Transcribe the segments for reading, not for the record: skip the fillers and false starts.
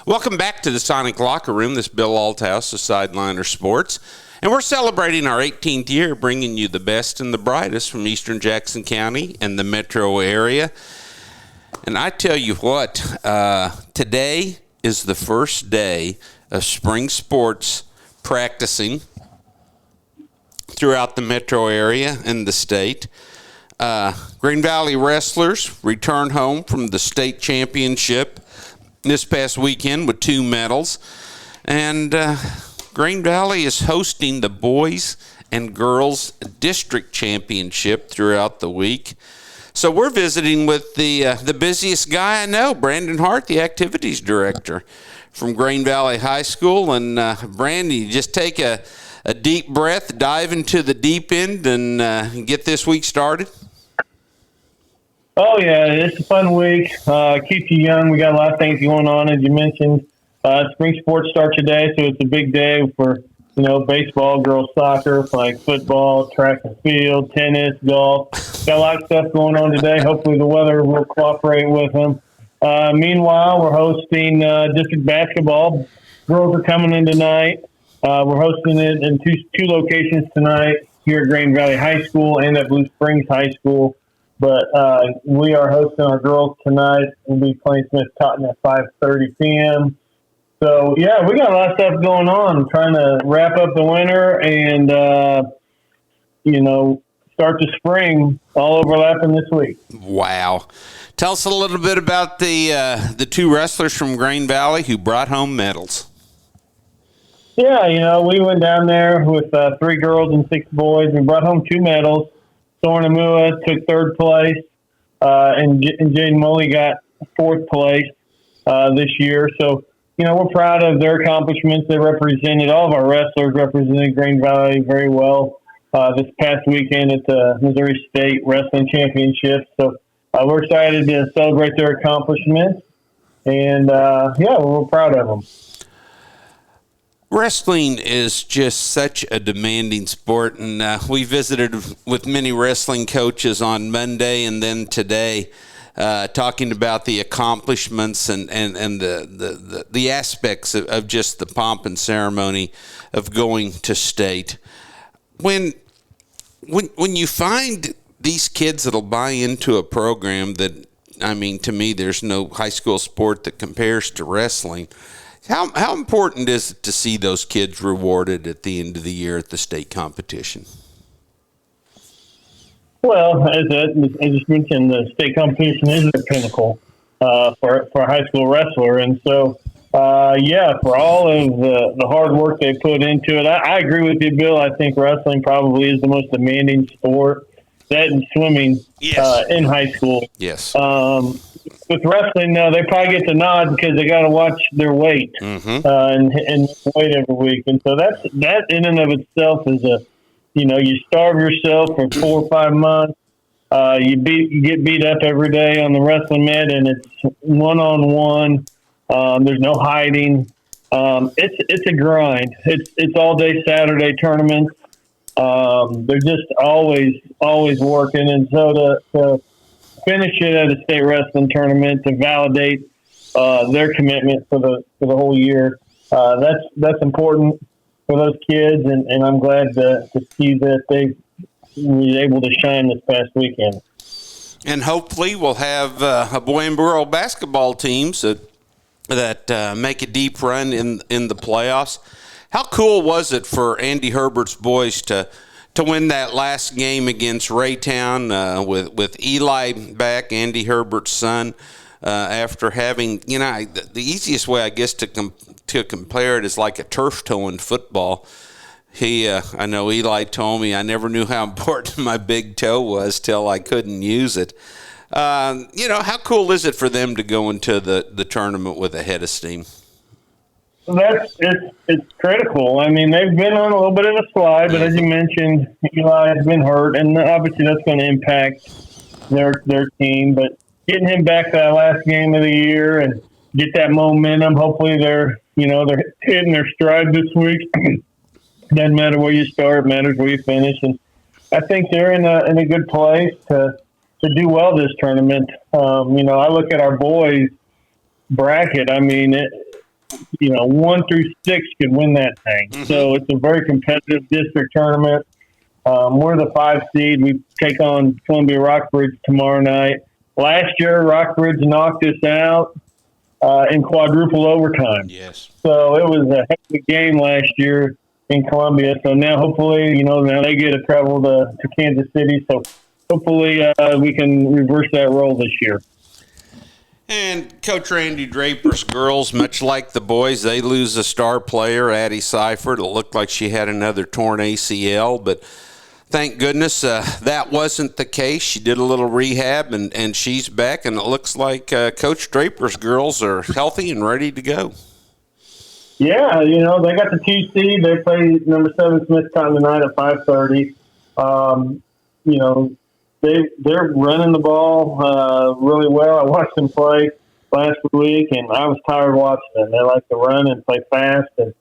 Welcome back to the Sonic Locker Room. This is Bill Althouse of Sideliner Sports. And we're celebrating our 18th year, bringing you the best and the brightest from Eastern Jackson County and the metro area. And I tell you what, today is the first day of spring sports practicing throughout the metro area and the state. Green Valley wrestlers return home from the state championship this past weekend with 2 medals. And Green Valley is hosting the boys and girls district championship throughout the week. So we're visiting with the busiest guy I know, Brandon Hart, the activities director from Green Valley High School. And Brandon, you just take a deep breath, dive into the deep end, and get this week started. Oh, yeah, it's a fun week. Keeps you young. We got a lot of things going on, as you mentioned. Spring sports start today, so it's a big day for, baseball, girls soccer, like football, track and field, tennis, golf. Got a lot of stuff going on today. Hopefully the weather will cooperate with them. Meanwhile, we're hosting district basketball. Girls are coming in tonight. We're hosting it in two locations tonight, here at Green Valley High School and at Blue Springs High School. But we are hosting our girls tonight. We'll be playing Smith Cotton at 5:30 p.m. So, yeah, we got a lot of stuff going on. I'm trying to wrap up the winter and, start the spring all overlapping this week. Wow. Tell us a little bit about the 2 wrestlers from Green Valley who brought home medals. Yeah, we went down there with 3 girls and 6 boys. We brought home 2 medals. Soren Amua took 3rd place, and Jaden Moley got 4th place this year. So, we're proud of their accomplishments. They represented, all of our wrestlers represented Green Valley very well this past weekend at the Missouri State Wrestling Championship. So we're excited to celebrate their accomplishments, and, we're proud of them. Wrestling is just such a demanding sport, and we visited with many wrestling coaches on Monday and then today, talking about the accomplishments and the aspects of just the pomp and ceremony of going to state. When you find these kids that'll buy into a program that, to me, there's no high school sport that compares to wrestling. How important is it to see those kids rewarded at the end of the year at the state competition? Well, as you mentioned, the state competition is the pinnacle for a high school wrestler. And so, for all of the hard work they put into it, I agree with you, Bill. I think wrestling probably is the most demanding sport. That and swimming in high school. Yes. With wrestling, they probably get the nod because they got to watch their weight and weight every week, and so that in and of itself is you starve yourself for 4 or 5 months. You get beat up every day on the wrestling mat, and it's 1-on-1. There's no hiding. It's a grind. It's all day Saturday tournaments. They're just always working, and so to finish it at a state wrestling tournament to validate their commitment for the whole year. That's important for those kids, and I'm glad to see that they were able to shine this past weekend. And hopefully we'll have a boy and girl basketball teams that make a deep run in the playoffs. How cool was it for Andy Herbert's boys to win that last game against Raytown with Eli back, Andy Herbert's son, after having, the easiest way, I guess, to compare it is like a turf toe in football. I know Eli told me I never knew how important my big toe was till I couldn't use it. How cool is it for them to go into the tournament with a head of steam? It's critical. They've been on a little bit of a slide, but as you mentioned, Eli has been hurt, and obviously that's going to impact their team. But getting him back to that last game of the year and get that momentum, hopefully they're hitting their stride this week. Doesn't matter where you start, matters where you finish, and I think they're in a good place to do well this tournament. I look at our boys bracket. 1 through 6 could win that thing. Mm-hmm. So it's a very competitive district tournament. We're the 5 seed. We take on Columbia Rockbridge tomorrow night. Last year, Rockbridge knocked us out in quadruple overtime. Yes. So it was a heck of a game last year in Columbia. So now, hopefully, now they get to travel to Kansas City. So hopefully we can reverse that role this year. And Coach Randy Draper's girls, much like the boys, they lose a star player, Addie Seifert. It looked like she had another torn ACL, but thank goodness that wasn't the case. She did a little rehab, and she's back, and it looks like Coach Draper's girls are healthy and ready to go. Yeah, they got the 2 seed. They play number 7 Smith Cotton tonight at 5:30. They're running the ball really well. I watched them play last week, and I was tired watching them. They like to run and play fast, and it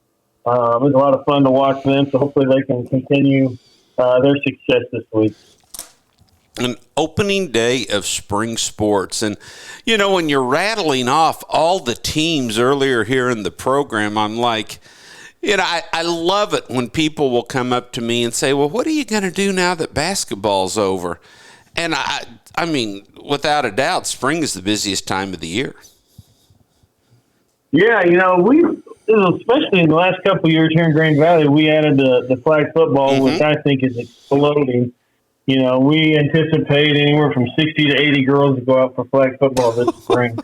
was a lot of fun to watch them. So hopefully they can continue their success this week. An opening day of spring sports. And, when you're rattling off all the teams earlier here in the program, I'm like, I love it when people will come up to me and say, well, what are you going to do now that basketball's over? And I mean, without a doubt, spring is the busiest time of the year. Yeah, we, especially in the last couple of years here in Grand Valley, we added the flag football, mm-hmm. which I think is exploding. We anticipate anywhere from 60 to 80 girls to go out for flag football this spring.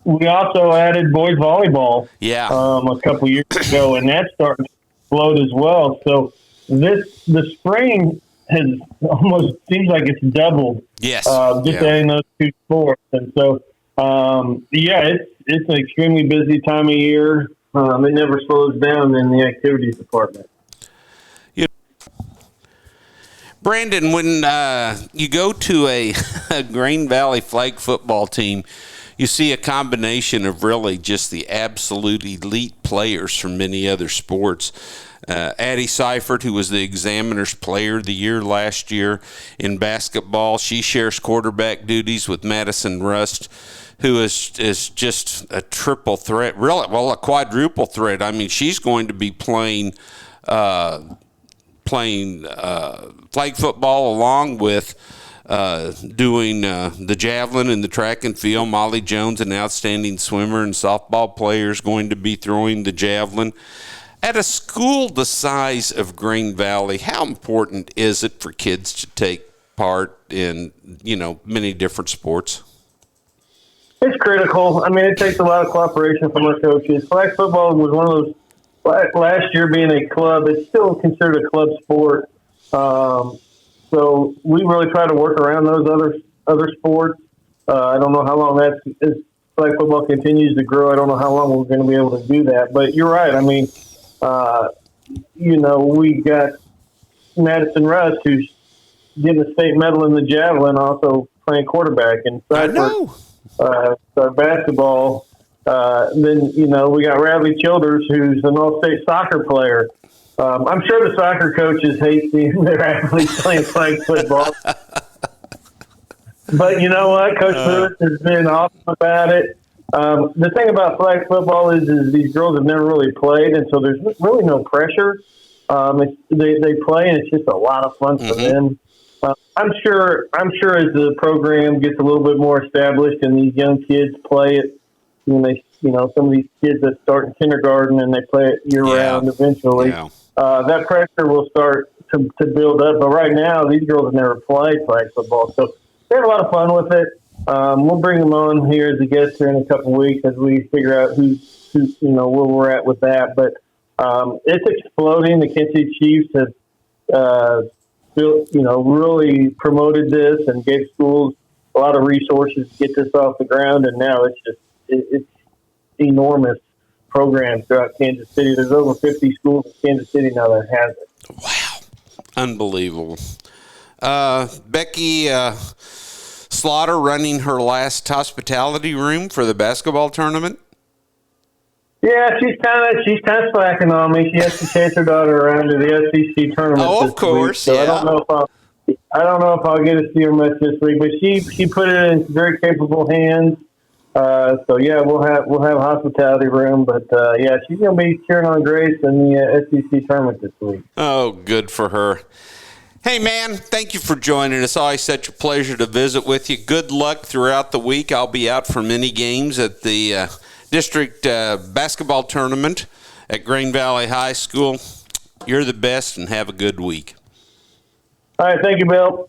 We also added boys volleyball a couple of years ago, and that's starting to explode as well. So the spring has almost seems like it's doubled. Yes. Adding those 2 sports. And so, it's an extremely busy time of year. It never slows down in the activities department. Brandon, when you go to a Green Valley flag football team, you see a combination of really just the absolute elite players from many other sports. Addie Seifert, who was the Examiner's Player of the Year last year in basketball, she shares quarterback duties with Madison Rust, who is just a triple threat, really, a quadruple threat. I mean, she's going to be playing flag football along with doing the javelin and the track and field. Molly Jones, an outstanding swimmer and softball player, is going to be throwing the javelin. At a school the size of Green Valley, how important is it for kids to take part in, many different sports? It's critical. I mean, it takes a lot of cooperation from our coaches. Flag football was one of those, last year being a club, it's still considered a club sport. So we really try to work around those other sports. I don't know how long as flag football continues to grow. I don't know how long we're going to be able to do that. But you're right. I mean, we got Madison Rust, who's getting a state medal in the javelin, also playing quarterback. And our basketball. Then, we got Radley Childers, who's an all-state soccer player. I'm sure the soccer coaches hate seeing their athletes playing flag football. But you know what? Coach Lewis has been awesome about it. The thing about flag football is these girls have never really played, and so there's really no pressure. They play, and it's just a lot of fun for them. I'm sure as the program gets a little bit more established and these young kids play it, when they, some of these kids that start in kindergarten and they play it year round eventually, that pressure will start to build up. But right now, these girls have never played flag football, so they have a lot of fun with it. We'll bring them on here as a guest here in a couple of weeks as we figure out who where we're at with that. But it's exploding. The Kansas City Chiefs have really promoted this and gave schools a lot of resources to get this off the ground, and now it's enormous programs throughout Kansas City. There's over 50 schools in Kansas City now that has it. Wow. Unbelievable. Becky Slaughter running her last hospitality room for the basketball tournament. Yeah, she's kind of slacking on me. She has to chase her daughter around to the SEC tournament. Oh, of course. Week, so I don't know if I'll get to see her much this week, but she put it in very capable hands. So yeah, we'll have a hospitality room, but yeah, she's gonna be cheering on Grace in the SEC tournament this week. Oh, good for her. Hey, man, thank you for joining us. Always such a pleasure to visit with you. Good luck throughout the week. I'll be out for many games at the district basketball tournament at Green Valley High School. You're the best, and have a good week. All right, thank you, Bill.